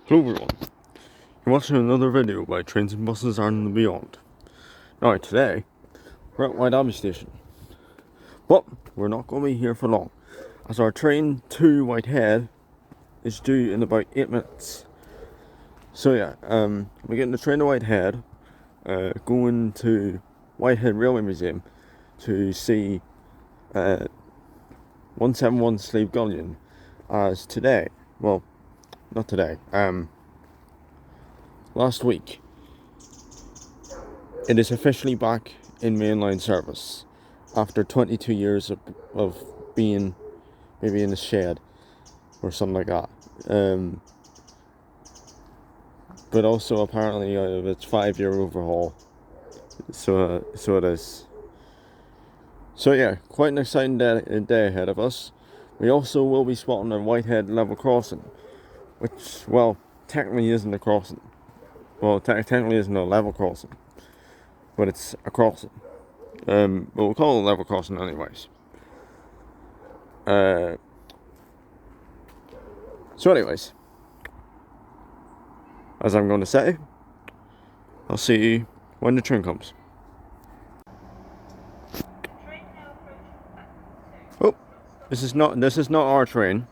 Hello everyone, you're watching another video by Trains and Buses and Beyond. Now today, we're at Whitehead station, but we're not going to be here for long, as our train to Whitehead is due in about 8 minutes. So yeah, we're getting the train to Whitehead, going to Whitehead Railway Museum to see 171 Slave Gullion, as today, well, not today, last week, it is officially back in mainline service after 22 years of being maybe in a shed or something like that. But also apparently out of its 5-year overhaul. So it is. So yeah, quite an exciting day ahead of us. We also will be spotting a Whitehead level crossing, which, well, technically isn't a crossing. Well, technically isn't a level crossing, but it's a crossing. But we'll call it a level crossing anyways. So anyways, as I'm going to say, I'll see you when the train comes. Oh, this is not our train.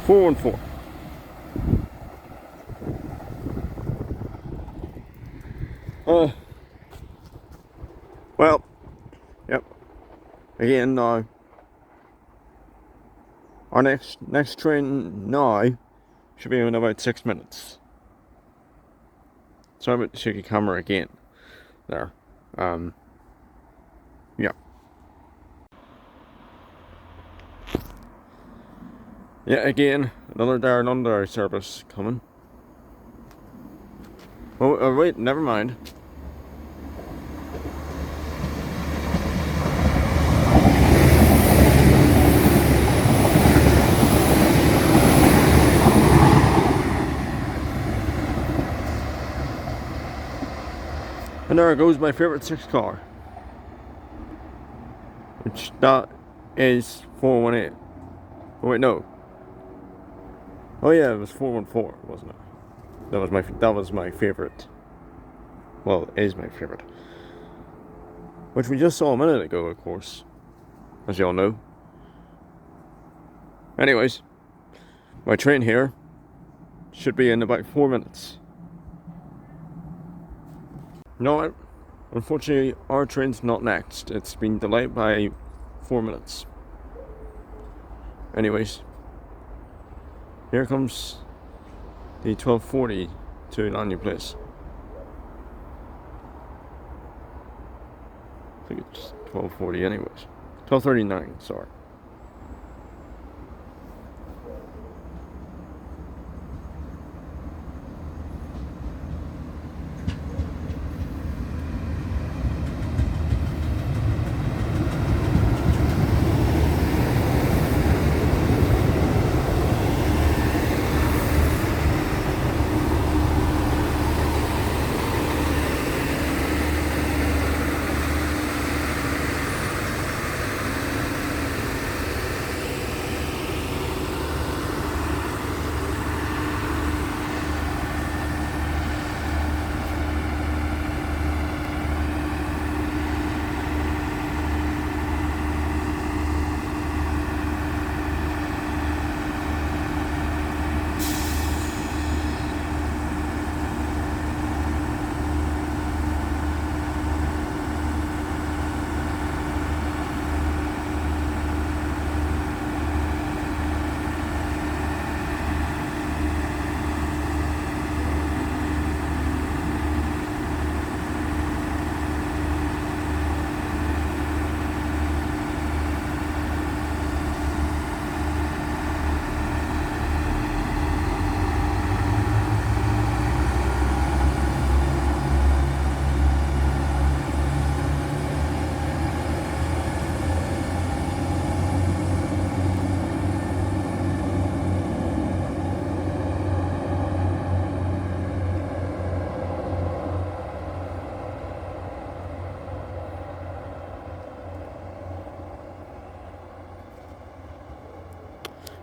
Four and four. Well, yep. Again, now our next train now should be in about 6 minutes. Sorry about the shaky camera again. There. Yeah. Yeah, again, another Darren Under service coming. Oh, wait, never mind. And there goes my favourite 6 car. Which that is 418. Oh wait, no. Oh yeah, it was 414, wasn't it? That was my favourite. Well, it is my favourite. Which we just saw a minute ago, of course. As you all know. Anyways, my train here should be in about 4 minutes. No, unfortunately, our train's not next. It's been delayed by 4 minutes. Anyways, here comes the 1240 to Larne place. I think it's 1240 anyways. 1239, sorry.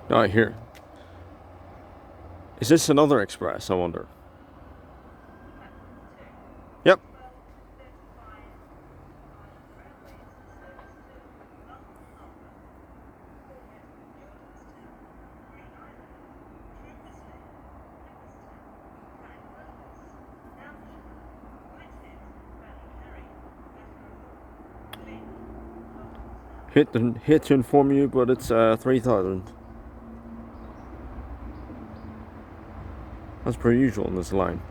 Now here. Is this another express, I wonder? Yep. Hate to inform you, but it's 3,000. That's per usual in this line.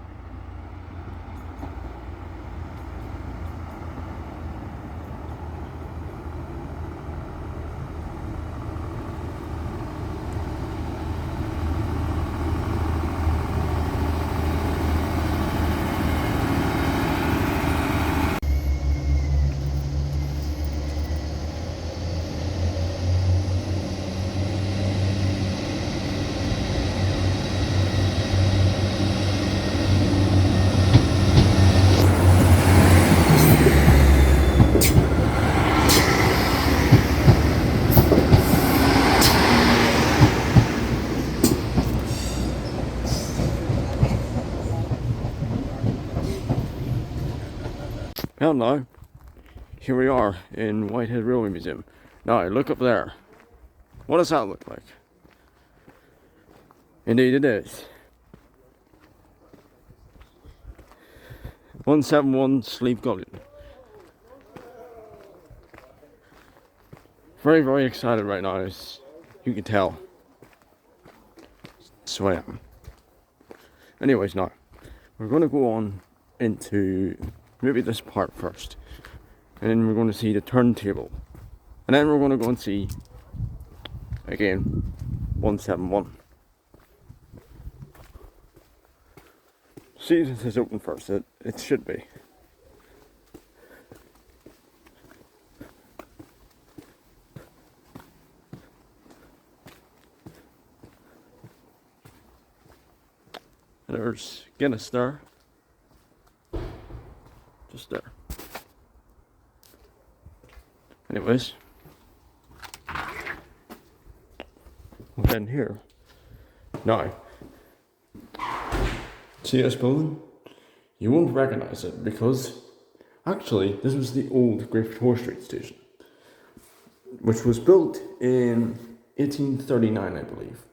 Well, now, here we are in Whitehead Railway Museum. Now, look up there. What does that look like? Indeed it is. 171 Sleeve Gullion. Very, very excited right now, as you can tell. So I am. Anyways, now, we're going to go on into maybe this part first. And then we're going to see the turntable. And then we're going to go and see, again, 171. See if this is open first. It should be. There's Guinness there. Just there. Anyways, we'll get in here. Now, see this building? You won't recognise it because actually this was the old Great Victoria Street station, which was built in 1839, I believe.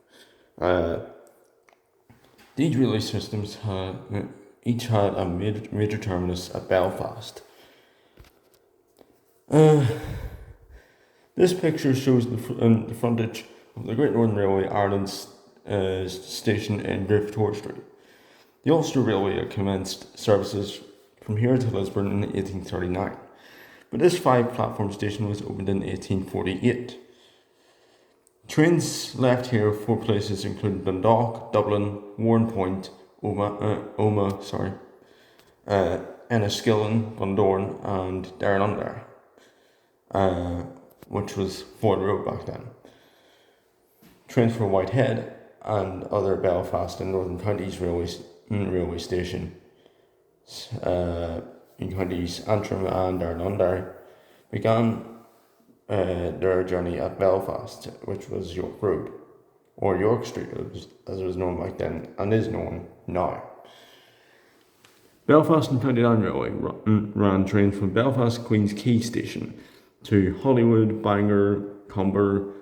These relay systems each had a major terminus at Belfast. This picture shows the frontage of the Great Northern Railway Ireland's station in Great Victoria Street. The Ulster Railway commenced services from here to Lisburn in 1839, but this 5-platform station was opened in 1848. Trains left here for places including Dundalk, Dublin, Warrenpoint, Enniskillen, Bundoran and Darren which was Ford Road back then. Trains for Whitehead and other Belfast and Northern Counties railway station in counties Antrim and Darren began their journey at Belfast, which was York Road, or York Street as it was known back then and is known now. Belfast and County Line Railway ran trains from Belfast Queen's Quay Station to Hollywood, Bangor, Comber,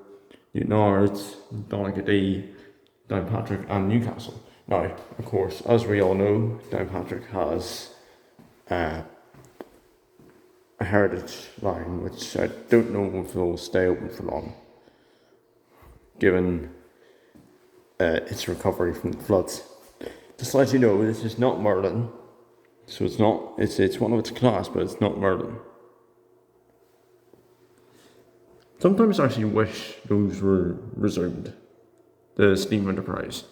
Newtonards, Donaghadee, Downpatrick and Newcastle. Now, of course, as we all know, Downpatrick has a heritage line which I don't know if it will stay open for long, given its recovery from the floods. Just to let you know, this is not Merlin, so it's one of its class, but it's not Merlin. Sometimes I actually wish those were resumed, the Steam Enterprise,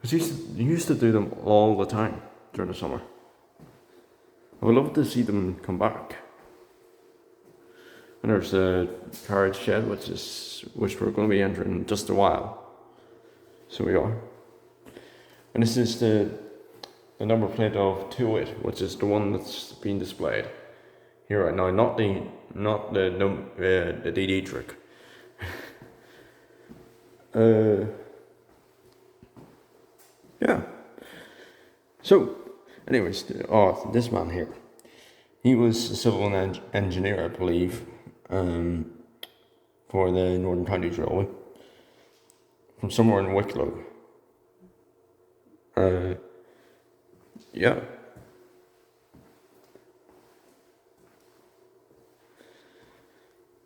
because you used to do them all the time during the summer. I would love to see them come back. And there's the carriage shed, which we're going to be entering in just a while. So we are. And this is the number plate of 208, which is the one that's being displayed here right now, not the DD trick. Yeah. So, anyways, this man here, he was a civil engineer, I believe, for the Northern Counties Railway, from somewhere in Wicklow. Yeah.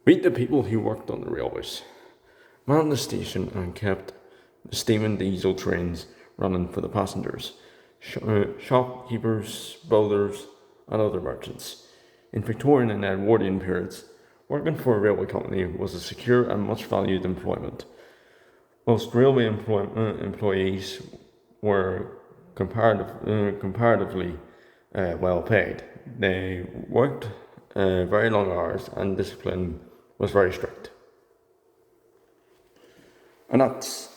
Meet the people who worked on the railways, manned the station and kept the steam and diesel trains running for the passengers, shopkeepers, builders, and other merchants. In Victorian and Edwardian periods, working for a railway company was a secure and much valued employment. Whilst railway employees were comparatively well paid, they worked very long hours and discipline was very strict. And that's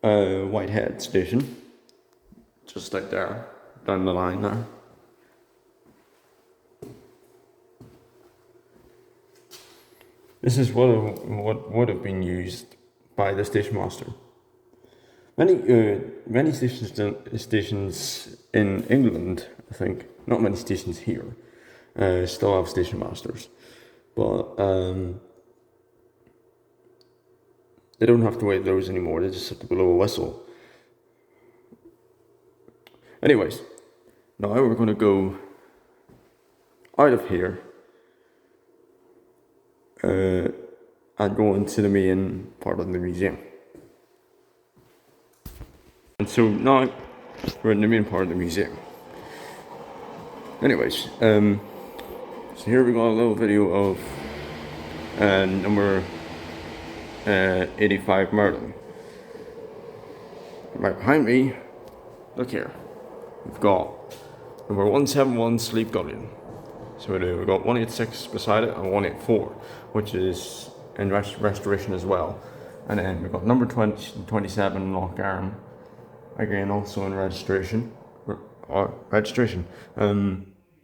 Whitehead station, just like there, down the line there. This is what would have been used by the station master. Many stations in England, I think, not many stations here, still have station masters, but they don't have to wait those anymore. They just have to blow a whistle. Anyways, now we're going to go out of here and go into the main part of the museum. And so now we're in the main part of the museum. Anyways, so here we got a little video of number 85 Merlin. Right behind me, look here, we've got number 171 Sleep Gullion. So we've got 186 beside it and 184, which is in restoration as well. And then we've got number 27 Larne, again also in registration.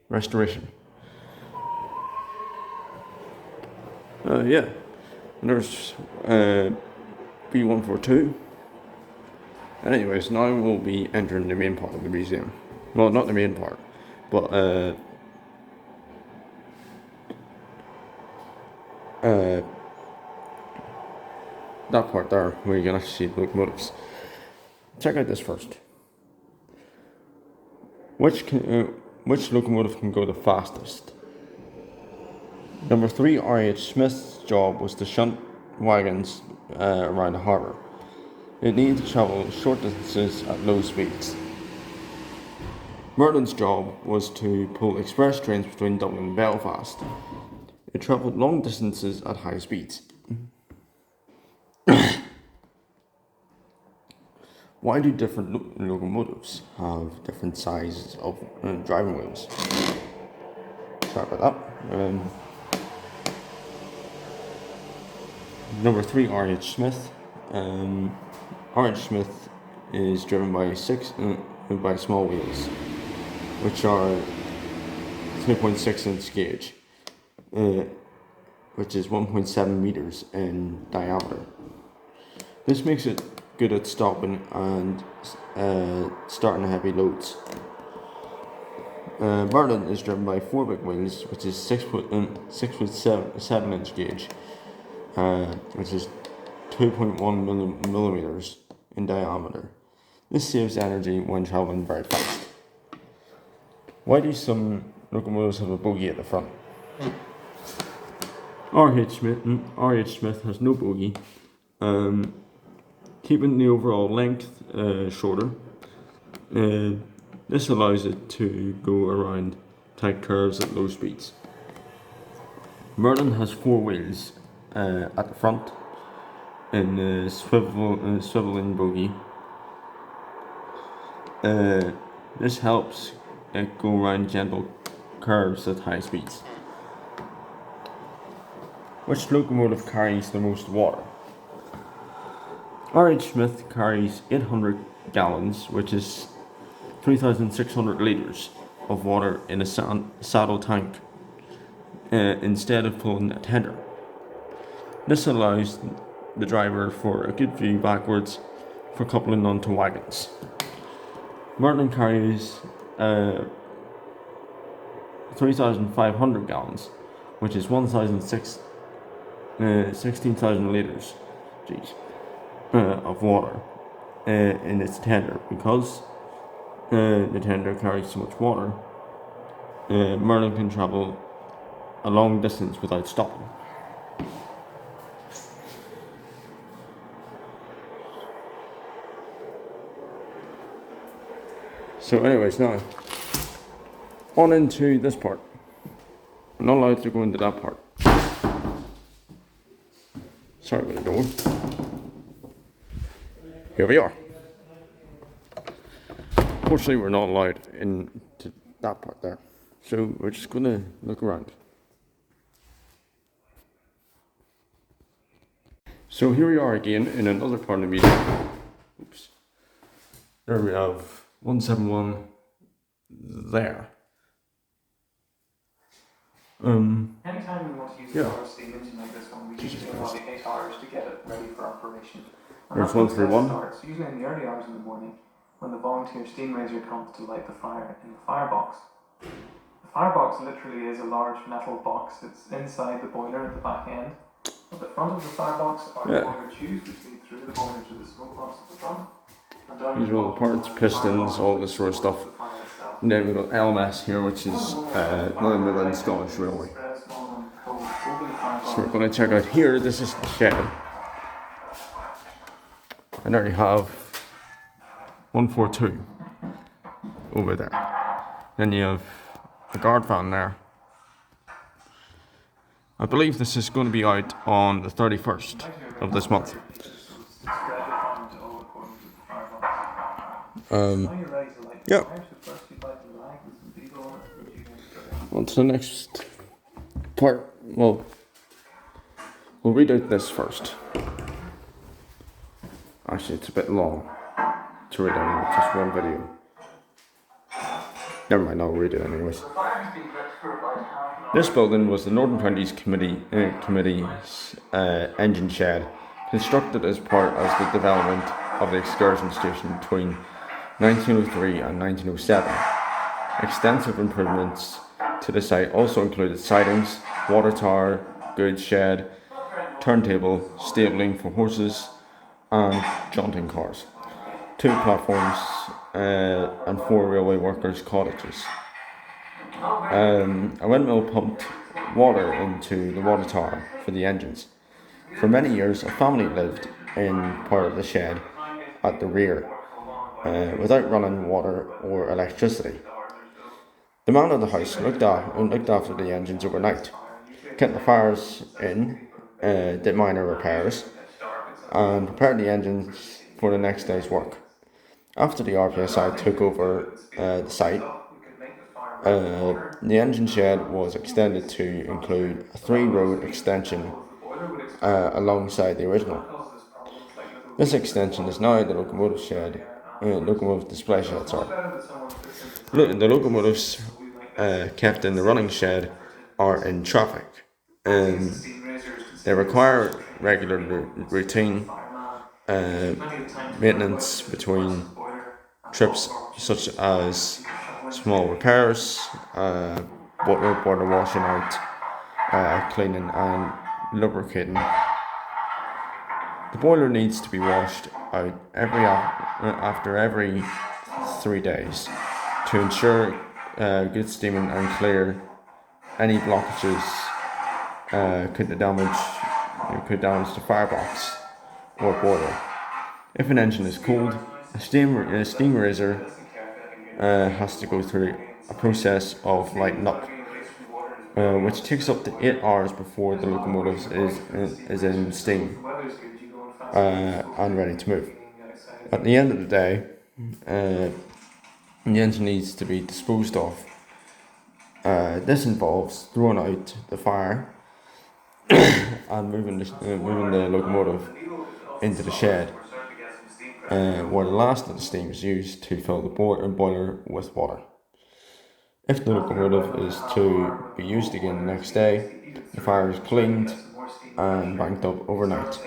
Restoration. Yeah. And there's B142. And anyways, now we'll be entering the main part of the museum. Well, not the main part, but that part there where you can actually see the locomotives. Check out this first. Which locomotive can go the fastest? Number 3 R.H. Smith's job was to shunt wagons around the harbour. It needed to travel short distances at low speeds. Merlin's job was to pull express trains between Dublin and Belfast. It travelled long distances at high speeds. Why do different locomotives have different sizes of driving wheels? Sorry about that. Number 3, R.H. Smith. R.H. Smith is driven by small wheels, which are 3.6 inch gauge, which is 1.7 meters in diameter. This makes it good at stopping and starting heavy loads. Merlin is driven by 4 big wheels, which is 6.7 inch gauge, which is 2.1 millimeters in diameter. This saves energy when traveling very fast. Why do some locomotives have a bogie at the front? R.H. Smith has no bogie, keeping the overall length shorter. This allows it to go around tight curves at low speeds. Merlin has 4 wheels at the front in the swiveling bogie. This helps it go around gentle curves at high speeds. Which locomotive carries the most water? R.H. Smith carries 800 gallons, which is 3,600 litres of water in a saddle tank instead of pulling a tender. This allows the driver for a good view backwards for coupling onto wagons. Merlin carries 3,500 gallons, which is 16,000 litres of water in its tender. Because the tender carries so much water, Merlin can travel a long distance without stopping. So anyways, now on into this part. I'm not allowed to go into that part. Sorry about the door. Here we are. Fortunately, we're not allowed into that part there. So we're just going to look around. So here we are again in another part of the museum. Oops. There we have 171 there. Anytime we want to use a power steam engine like this one, we usually have 8 hours to get it ready for operation. And there's 131. Starts usually in the early hours in the morning when the volunteer steam raiser comes to light the fire in the firebox. The firebox literally is a large metal box. It's inside the boiler at the back end. At the front of the firebox are boiler tubes which lead through the boiler to the smoke box at the front. These are all the parts, pistons, all this sort of stuff. And then we've got LMS here, which is Northern Midland Scottish Railway. So we're going to check out here. This is the shed. And there you have 142 over there. Then you have the guard van there. I believe this is going to be out on the 31st of this month. Yeah. On to the next part. Well, we'll read out this first. Actually, it's a bit long to read out with just one video. Never mind, I'll read it anyways. This building was the Northern Counties Committee's engine shed, constructed as part of the development of the excursion station between 1903 and 1907. Extensive improvements to the site also included sidings, water tower, goods shed, turntable, stabling for horses, and jaunting cars, 2 platforms, and 4 railway workers' cottages. A windmill pumped water into the water tower for the engines. For many years, a family lived in part of the shed at the rear, without running water or electricity. The man of the house looked after the engines overnight, kept the fires in, did minor repairs, and prepared the engines for the next day's work. After the RPSI took over the site, the engine shed was extended to include a 3-road extension alongside the original. This extension is now the locomotive shed, locomotive display shed. The locomotives kept in the running shed are in traffic, and they require regular routine maintenance between trips, such as small repairs, water washing out, cleaning and lubricating. The boiler needs to be washed out after every 3 days to ensure good steaming and clear any blockages could damage the firebox or boiler. If an engine is cold, a steam raiser has to go through a process of lighting up, which takes up to 8 hours before the locomotive is in steam and ready to move. At the end of the day, the engine needs to be disposed of. This involves throwing out the fire and moving the locomotive into the shed, where the last of the steam is used to fill the boiler with water. If the locomotive is to be used again the next day, the fire is cleaned and banked up overnight.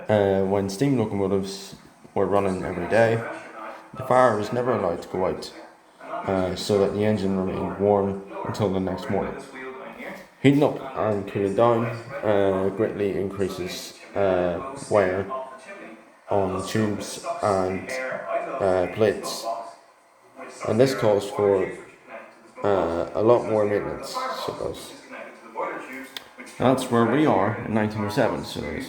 When steam locomotives were running every day, the fire was never allowed to go out, so that the engine remained warm until the next morning. Heating up and cooling down greatly increases wear on tubes and plates, and this calls for a lot more maintenance. So it does. That's where we are in 1907. So it is.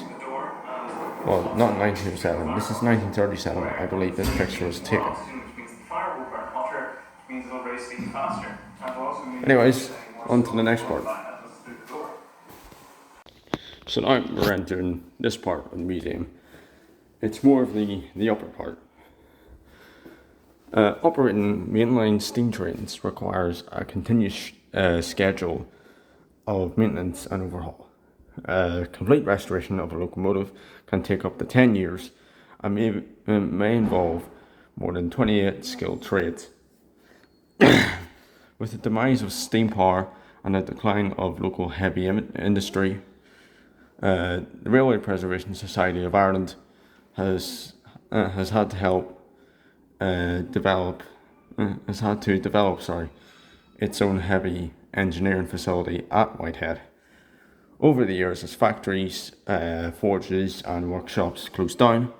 Well, not 1907. This is 1937. I believe this picture was taken. Anyways, on to the next part. So now we're entering this part of the museum. It's more of the upper part. Operating mainline steam trains requires a continuous schedule of maintenance and overhaul. Complete restoration of a locomotive can take up to 10 years and may involve more than 28 skilled trades. With the demise of steam power and the decline of local heavy industry, the Railway Preservation Society of Ireland has had to help develop its own heavy engineering facility at Whitehead. Over the years, as factories, forges, and workshops closed down,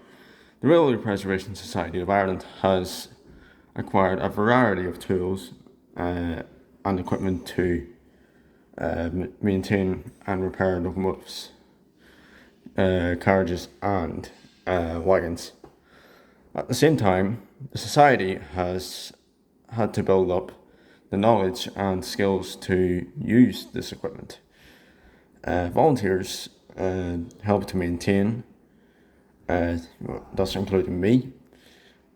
the Railway Preservation Society of Ireland has acquired a variety of tools and equipment to maintain and repair locomotives, carriages, and wagons. At the same time, the Society has had to build up the knowledge and skills to use this equipment. Volunteers help to maintain, thus including me,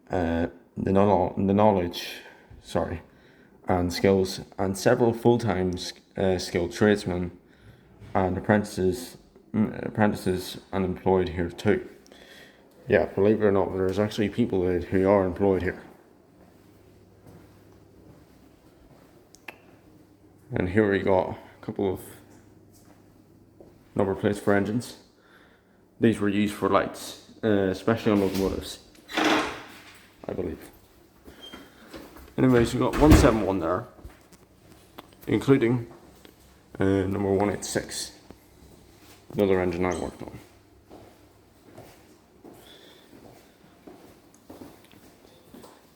the knowledge, and skills, and several full-time skilled tradesmen and apprentices unemployed here too. Yeah, believe it or not, there's actually people who are employed here. And here we got a couple of number plates for engines. These were used for lights, especially on locomotives, I believe. Anyways, we got 171 there, including number 186, another engine I worked on.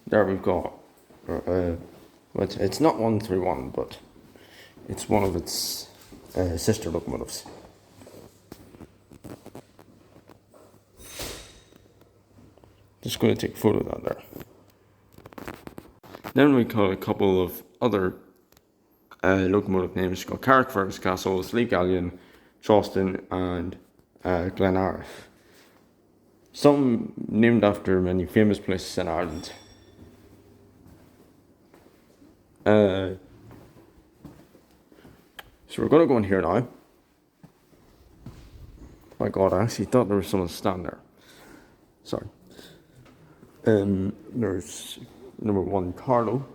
There we've got, it's not 131, but it's one of its sister locomotives. Just going to take a photo of that there. Then we got a couple of other locomotive names. We've got Carrickfergus Castle, Slieve Galleon, Charleston, and Glenariff. Some named after many famous places in Ireland. So we're going to go in here now. My God, I actually thought there was someone standing there. Sorry. There's number 1 Carlo,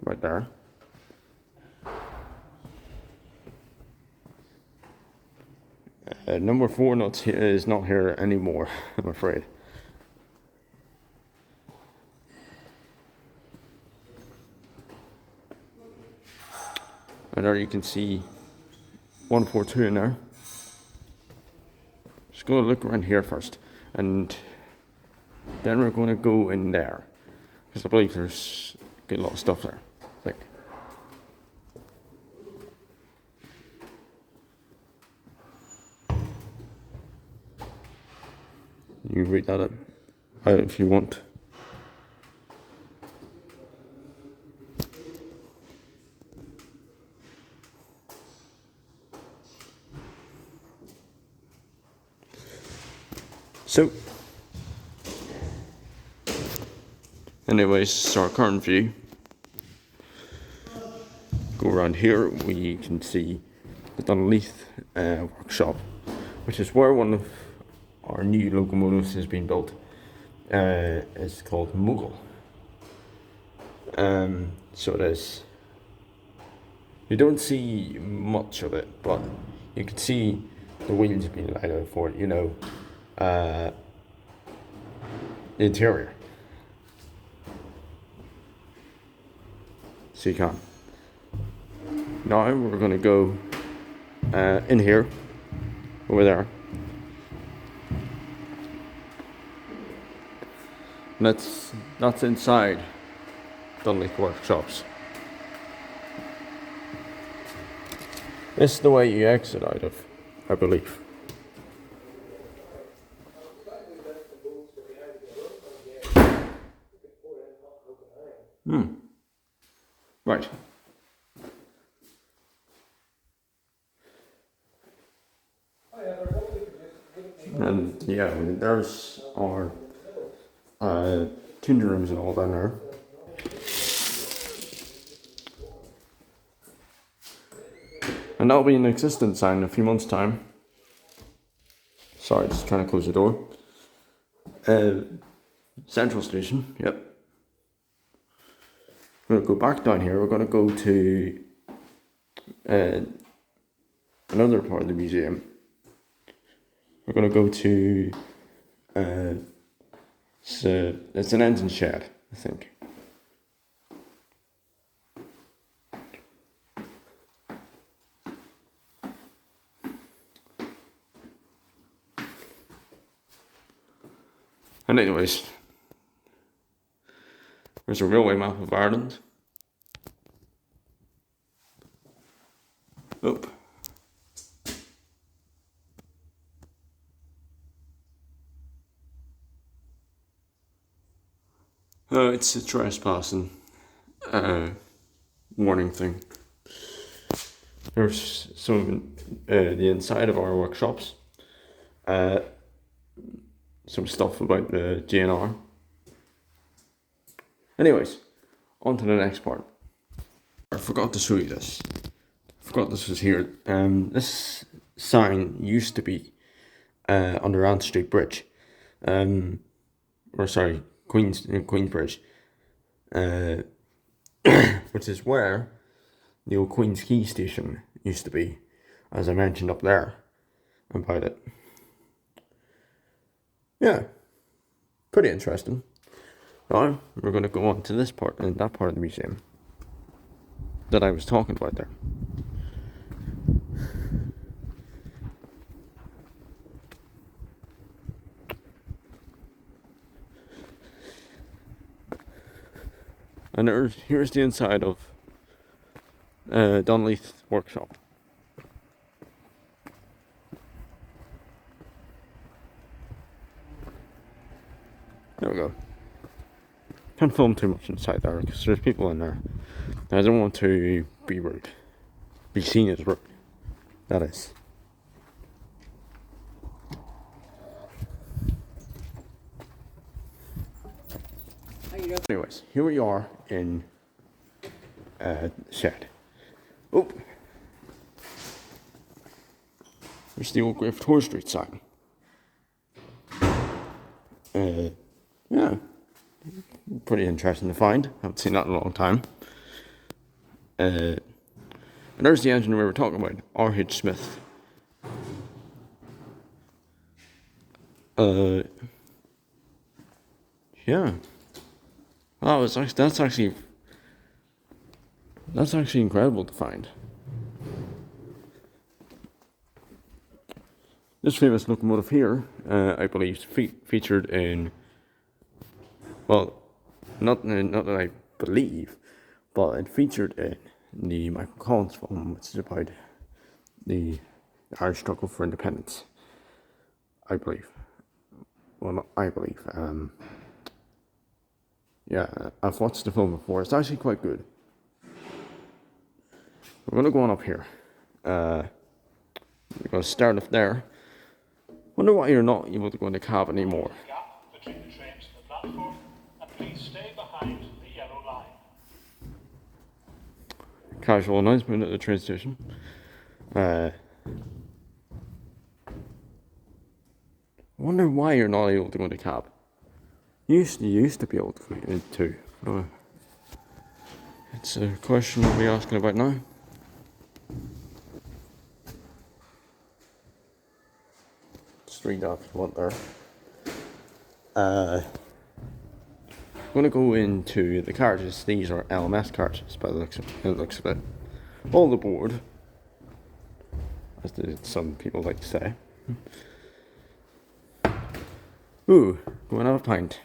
right there. Number 4 is not here anymore, I'm afraid. And there you can see 142 in there. Just going to look around here first, and then we're going to go in there, because I believe there's a lot of stuff there. I think. You read that out if you want. So, anyways, this is our current view. Go around here, we can see the Dunleith workshop, which is where one of our new locomotives has been built. It's called Mogul. So it is. You don't see much of it, but you can see the wheels being laid out for it, the interior. So you can. Now we're going to go in here, over there. And that's inside Dunleith Workshops. This is the way you exit out of, I believe. Right. And yeah, there's our tuning rooms and all down there. And that'll be in existence in a few months' time. Sorry, just trying to close the door. Central Station, yep. We're going to go back down here. We're going to go to another part of the museum. We're going to go to it's an engine shed, I think. And anyways, there's a railway map of Ireland. Oop. It's a trespassing warning thing. There's some the inside of our workshops. Some stuff about the GNR. Anyways, on to the next part. I forgot to show you this. I forgot this was here. This sign used to be under Ann Street Bridge. Queensbridge. Which is where the old Queen's Quay station used to be, as I mentioned up there about it. Yeah, pretty interesting. Now we're going to go on to this part, and that part of the museum that I was talking about there. And here's the inside of Dunleith Workshop. There we go. Can't film too much inside there because there's people in there. I don't want to be rude. Be seen as rude. That is. Anyways, here we are in the shed. Oop. There's the old Great Victoria Street sign. Yeah. Pretty interesting to find. Haven't seen that in a long time. And there's the engine we were talking about, R.H. Smith. Yeah. Oh, that's actually incredible to find. This famous locomotive here, I believe, featured in, well, not that I believe, but it featured in the Michael Collins film, which is about the Irish struggle for independence, I believe. Well, not I believe. Yeah, I've watched the film before. It's actually quite good. We're going to go on up here. We're going to start up there. Wonder why you're not able to go in the cab anymore. Gap between the trains and the platform, and please stay behind the yellow line. Casual announcement at the train station. Wonder why you're not able to go in the cab. You used to be able to go in too. It's a question we'll be asking about now. street if you want there. I'm going to go into the carriages. These are LMS carriages by the looks of it. All aboard, as some people like to say. Ooh, going out of pint.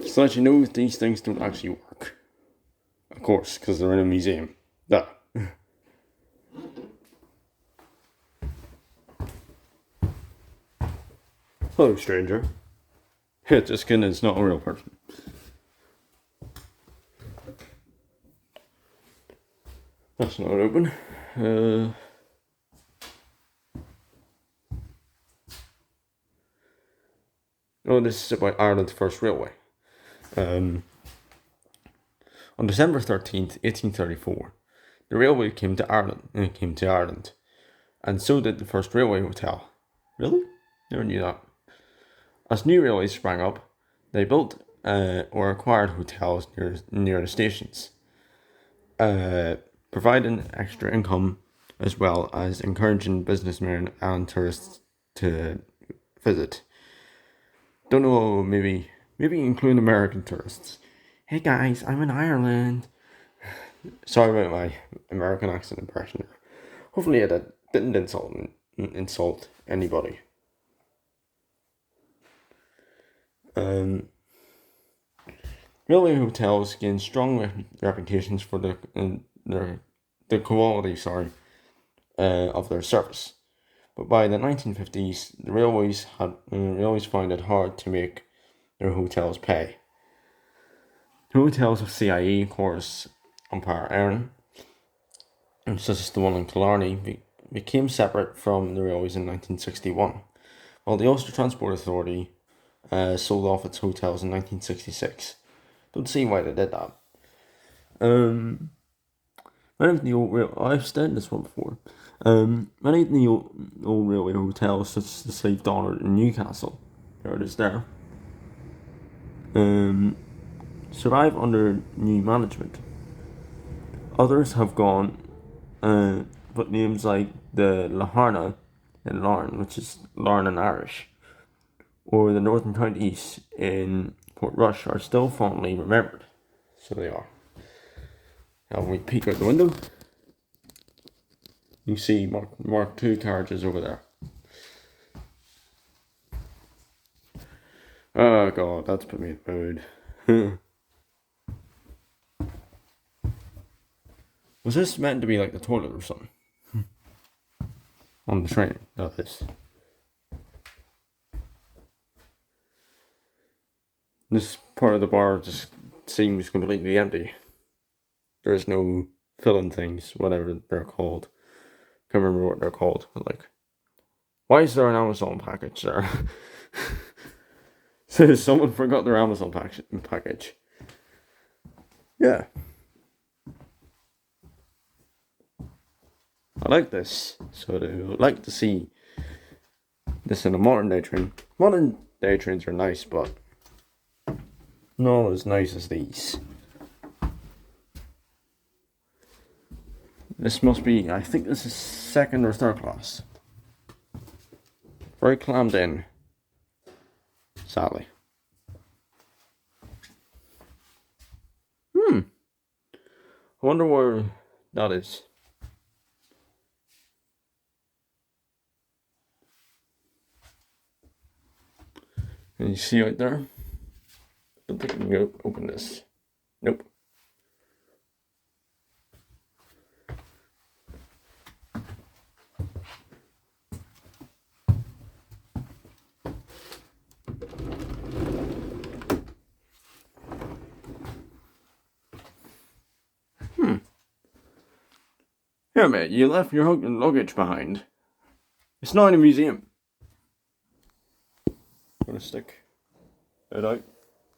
So that you know, these things don't actually work. Of course, because they're in a museum. Duh. Hello, stranger. It's just kidding, it's not a real person. That's not open. Oh, this is about Ireland's first railway. On December 13th, 1834, the railway came to Ireland, and so did the first railway hotel. Really? Never knew that. As new railways sprang up, they built or acquired hotels near the stations, providing extra income as well as encouraging businessmen and tourists to visit. Don't know, maybe including American tourists. Hey guys, I'm in Ireland. Sorry about my American accent impression. Hopefully it didn't insult anybody. Railway hotels gained strong reputations for the quality, of their service. But by the 1950s, the railways found it hard to make their hotels pay. Hotels of CIE, of course, Empire Larne, and such as the one in Larne, became separate from the railways in 1961, while the Ulster Transport Authority sold off its hotels in 1966. Don't see why they did that. Many of the old I've stated this one before. Many of the old railway hotels, such as the Slave Donner in Newcastle, there it is there, survive under new management. Others have gone, but names like the Larne in Larne, which is Larne in Irish, or the Northern Counties in Portrush are still fondly remembered. So they are. Now we peek out the window. You see Mark II carriages over there. Oh god, that's put me in the mood. Was this meant to be like the toilet or something? On the train, not this. This part of the bar just seems completely empty. There's no filling things, whatever they're called. Can't remember what they're called. But like, why is there an Amazon package there? So someone forgot their Amazon package. Yeah. I like this. So I would like to see this in a modern day train. Modern day trains are nice, but not as nice as these. This must be, I think this is second or third class. Very clammed in. Sadly. I wonder where that is. Can you see out there? Don't think I can open this. Nope. Here, mate, you left your luggage behind. It's not in a museum. I'm gonna stick it out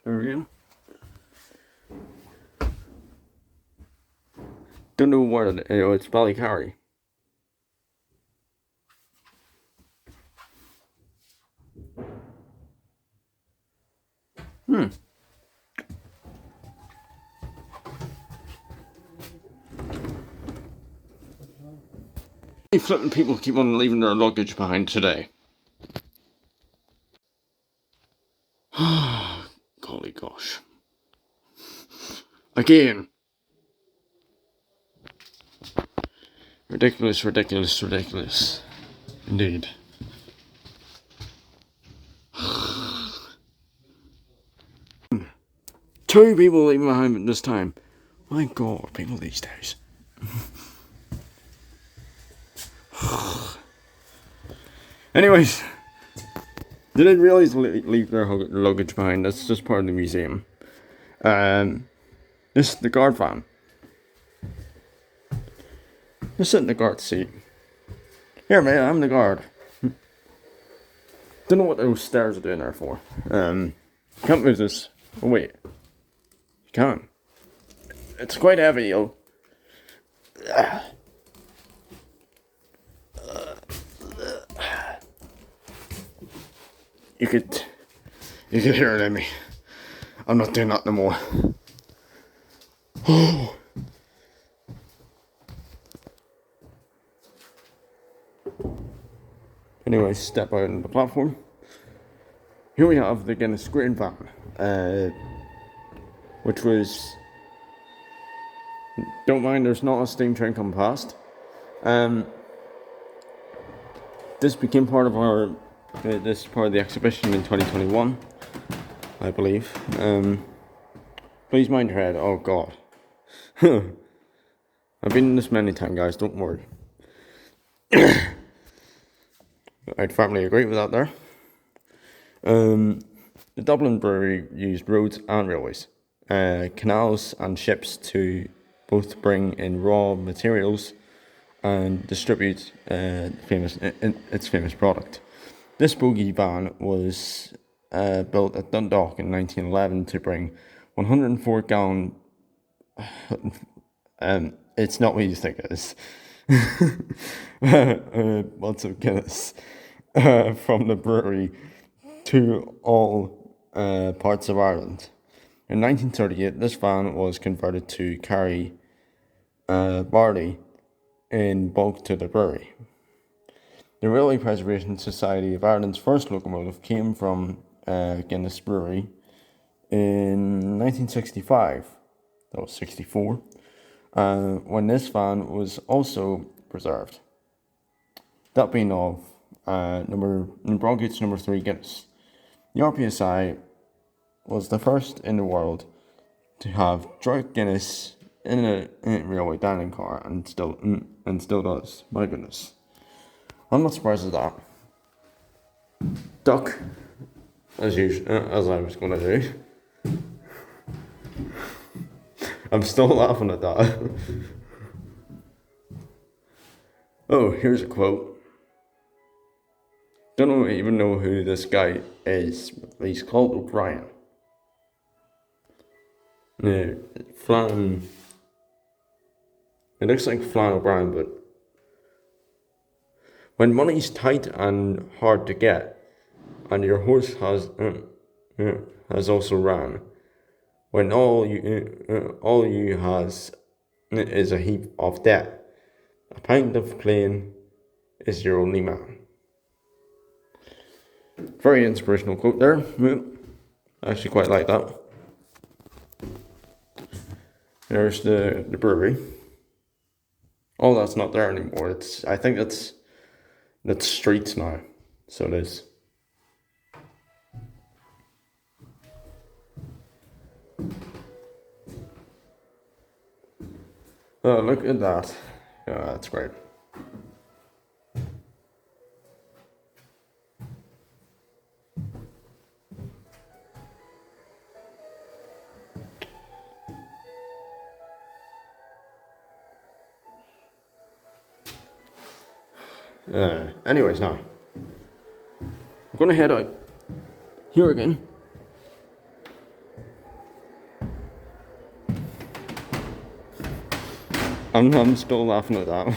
there again. Don't know where it's Ballycarry. Flipping people keep on leaving their luggage behind today. Golly gosh. Again. Ridiculous, ridiculous, ridiculous. Indeed. Two people leaving behind this time. My god, people these days. Anyways, they didn't really leave their luggage behind. That's just part of the museum. This is the guard van. Just sit in the guard seat. Here, mate, I'm the guard. Don't know what those stairs are doing there for. Can't move this. Oh wait, you can. It's quite heavy, yo. You could hear it in me. I'm not doing that no more. Anyway, step out on the platform. Here we have the Guinness grain van, which was. Don't mind, there's not a steam train coming past. This became part of our. This is part of the exhibition in 2021, I believe. Please mind your head. Oh god. I've been in this many times, guys. Don't worry. I'd firmly agree with that there. The Dublin brewery used roads and railways, canals and ships to both bring in raw materials and distribute its famous product. This bogie van was built at Dundalk in 1911 to bring 104 gallon. It's not what you think it is. Lots of Guinness from the brewery to all parts of Ireland. In 1938, this van was converted to carry barley in bulk to the brewery. The Railway Preservation Society of Ireland's first locomotive came from Guinness Brewery in 1965. That was 64. When this van was also preserved. That being of Broadgate's number 3 Guinness. The RPSI was the first in the world to have dry Guinness in a railway dining car, and still does. My goodness, I'm not surprised at that. Duck, as usual, as I was going to do. I'm still laughing at that. Oh, here's a quote. Don't even know who this guy is. He's called O'Brien. Yeah, Flan. It looks like Flan O'Brien, but when money's tight and hard to get, and your horse has also ran, when all you has is a heap of debt, a pint of plain is your only man. Very inspirational quote there. I actually quite like that. There's the brewery. Oh, that's not there anymore. I think that's streets now. So it is. Oh, look at that. Yeah, that's great. Anyways, now I'm gonna head out here again. I'm still laughing at that.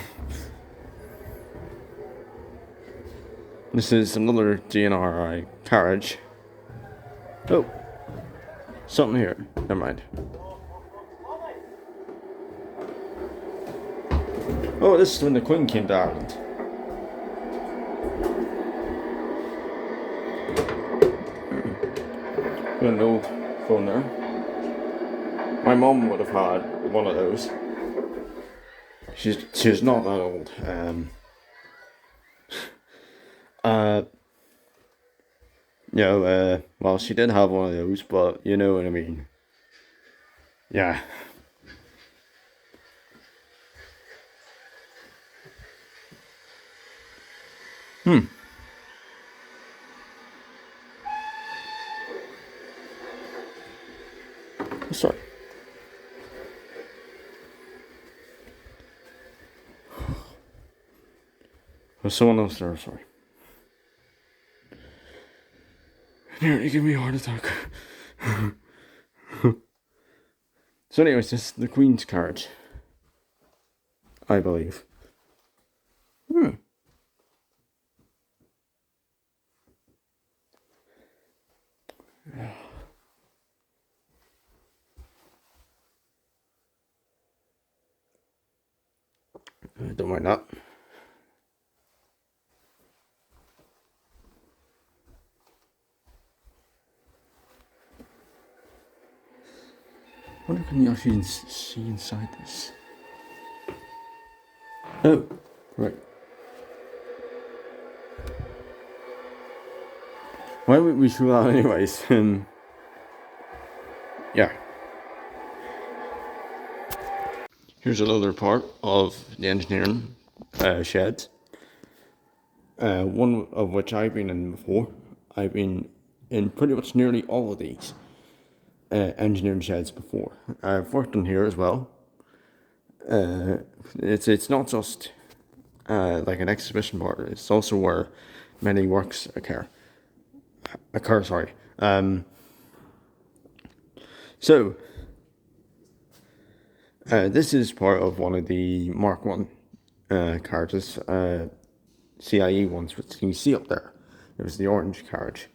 This is another GNRI carriage. Oh, something here. Never mind. Oh, this is when the Queen came to Ireland. Got an old phone there. My mum would have had one of those. She's not that old. Uh, well, she did have one of those, but you know what I mean. Yeah. Sorry. There's someone else there, sorry. Nearly give me a heart attack. So anyways, this is the Queen's carriage. I believe. Don't mind that. I wonder can you actually see inside this? Oh, right. Why would we show that anyways? Yeah. Here's another part of the engineering shed. One of which I've been in before. I've been in pretty much nearly all of these engineering sheds before. I've worked in here as well. It's not just like an exhibition part. It's also where many works occur. Sorry. So this is part of one of the Mark 1 carriages, CIE ones, which you can see up there. It was the orange carriage.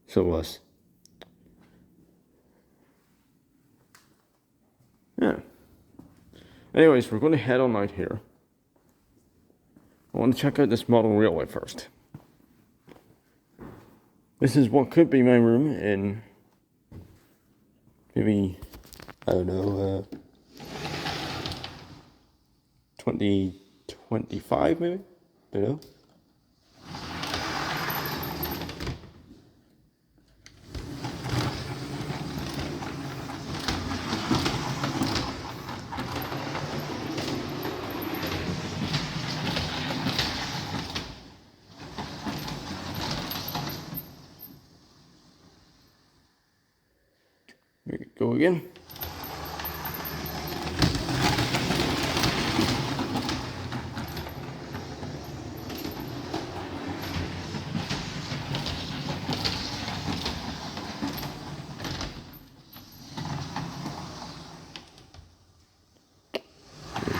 So it was. Yeah. Anyways, we're going to head on out here. I want to check out this model railway first. This is what could be my room in maybe, I don't know, 2025 maybe? I don't know. Here we go again.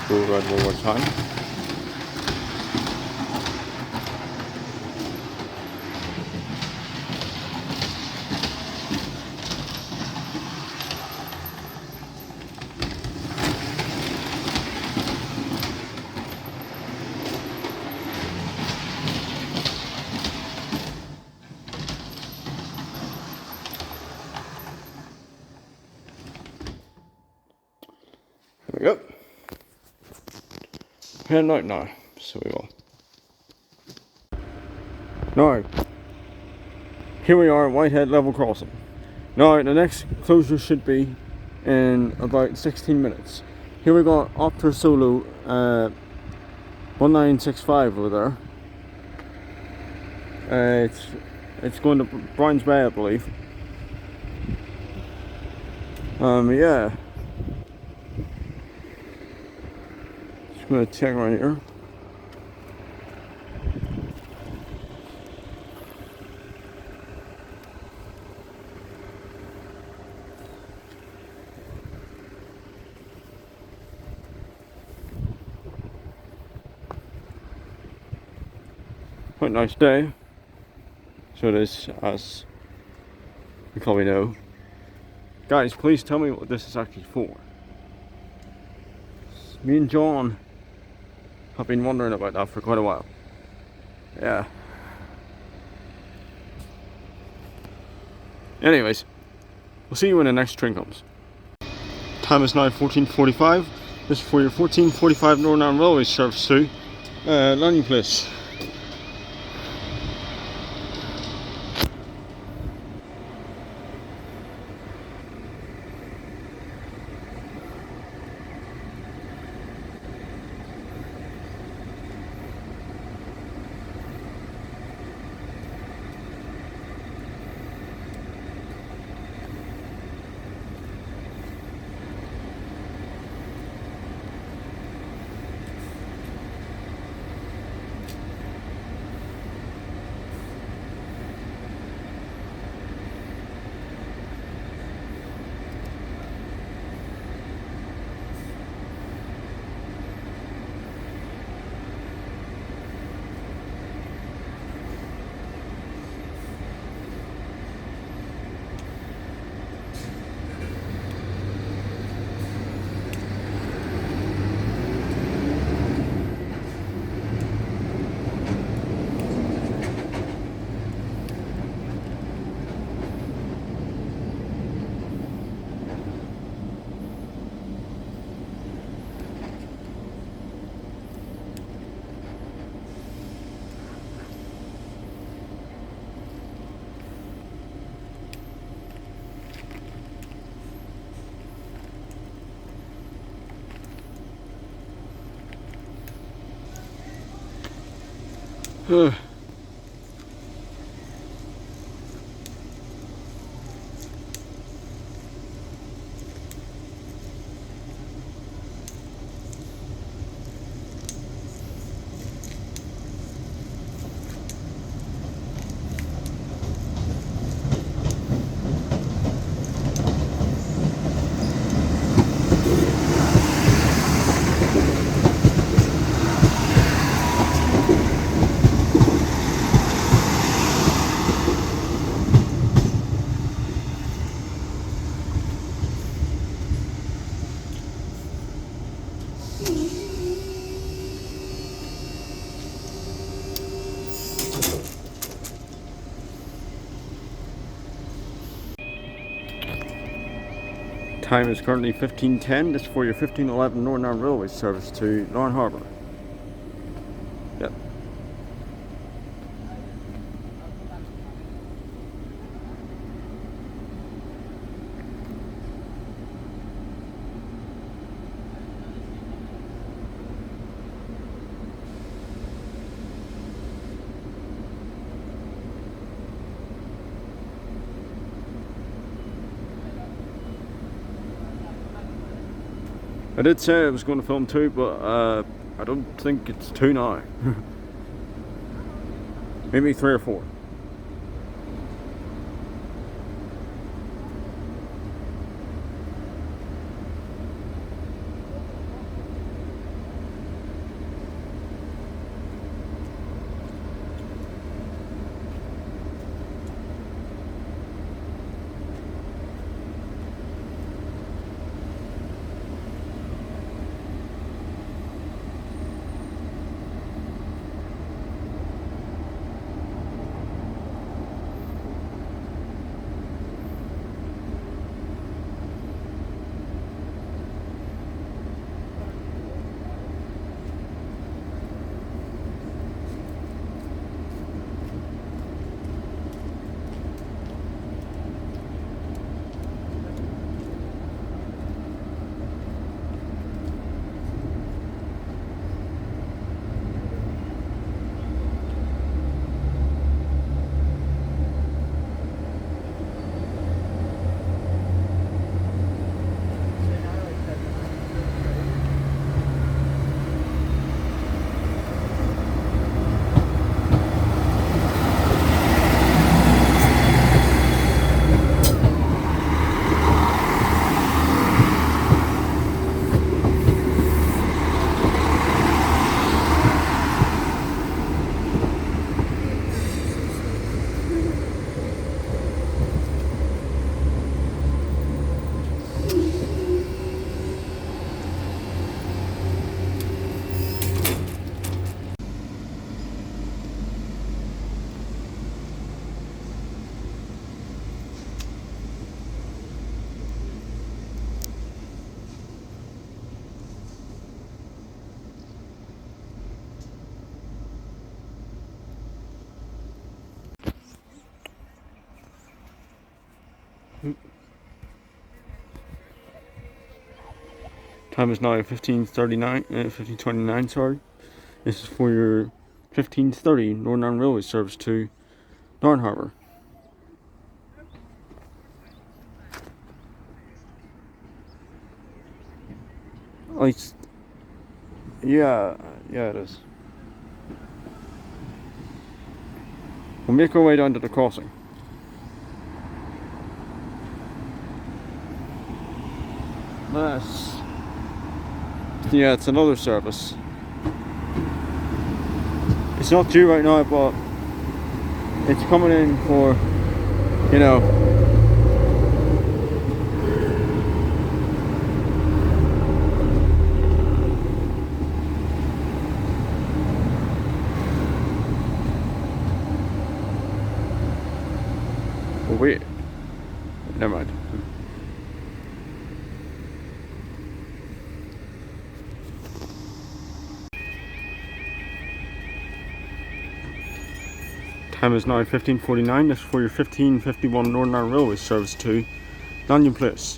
Go around one more time. There we go. Heading out now, so we will. Now, here we are at Whitehead level crossing. Now, the next closure should be in about 16 minutes. Here we got Opter Solo 1965 over there. It's going to Browns Bay, I believe. Yeah. Just gonna check right here. Quite a nice day. So it is, as you probably know. Guys, please tell me what this is actually for. Me and John have been wondering about that for quite a while. Yeah. Anyways, we'll see you when the next train comes. Time is now 14:45. This is for your 14:45 Northern Ireland Railway service to Larne Place. Time is currently 15:10. This is for your 15:11 Northern Ireland Railway service to Larne Harbour. Yep. I did say I was going to film 2, but I don't think it's 2 now. Maybe 3 or 4. Time is now 15:39, 15:29, sorry. This is for your 15:30 Northern Ireland Railway service to Larne Harbour. Yeah, it is. We'll make our way down to the crossing. Yeah, it's another service. It's not due right now, but it's coming in for, you know, oh, wait, never mind. Time is now 15:49. This is for your 15:51 Northern Ireland Railway service to Larne Place.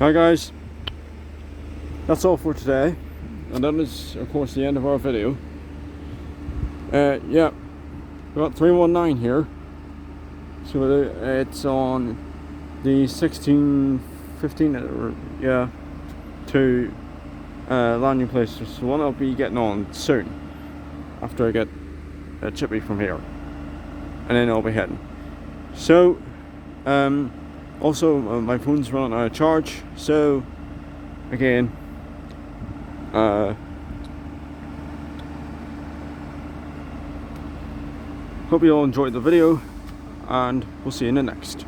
Alright guys, that's all for today, and that is of course the end of our video. Yeah, we got 319 here, so it's on the 16:15, yeah, to Larne Place. So one I'll be getting on soon, after I get a chippy from here, and then I'll be heading. So, also, my phone's running out of charge, so again, hope you all enjoyed the video, and we'll see you in the next.